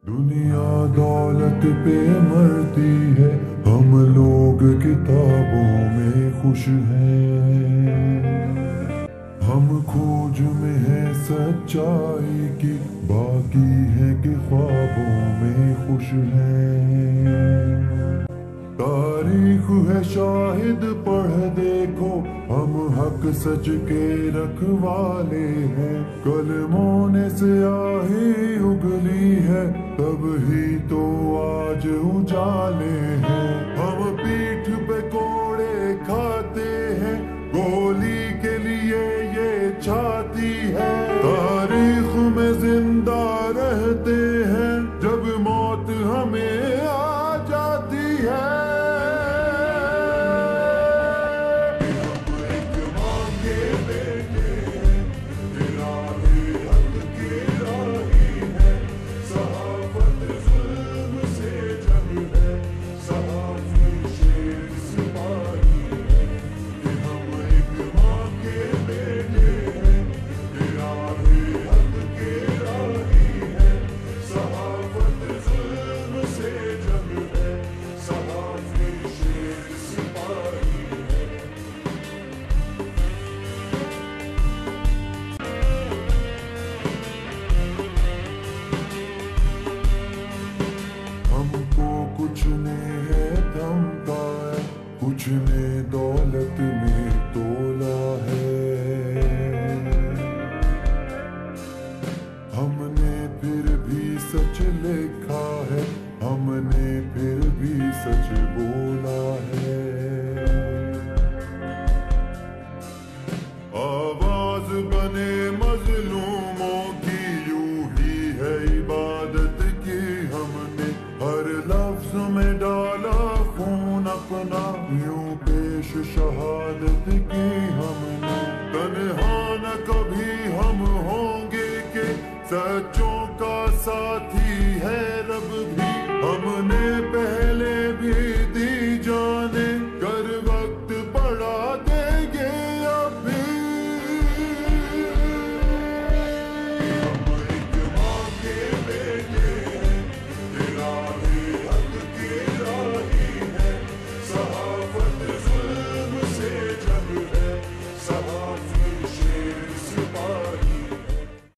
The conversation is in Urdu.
دنیا دولت پہ مرتی ہے، ہم لوگ کتابوں میں خوش ہیں، ہم کھوج میں ہیں سچائی کی، باقی ہے کہ خوابوں میں خوش ہیں۔ تاریخ ہے شاہد پڑھ دیکھو، ہم حق سچ کے رکھوالے ہیں، کلموں نے سیاہی اگلی ہے، تب ہی تو آج اجالے ہیں۔ ہم پیٹھ پہ کوڑے کھاتے ہیں، گولی کے لیے یہ چھاتی ہے، تاریخ میں زندہ رہتے ہیں جب موت ہمیں آ جاتی ہے۔ کچھ نے ہے دھمکایا، کچھ نے دولت میں تولا ہے، ہم نے پھر بھی سچ لکھا ہے، ہم نے پھر بھی سچ بولا ہے۔ آواز بنے مظلوموں کی، یوں ہی ہے عبادت کی، ہم نے ہر لفظ میں ڈالا خون اپنا، یوں پیش شہادت کی ہم نے۔ تنہا نہ کبھی ہم ہوں گے کہ سچوں کا ساتھی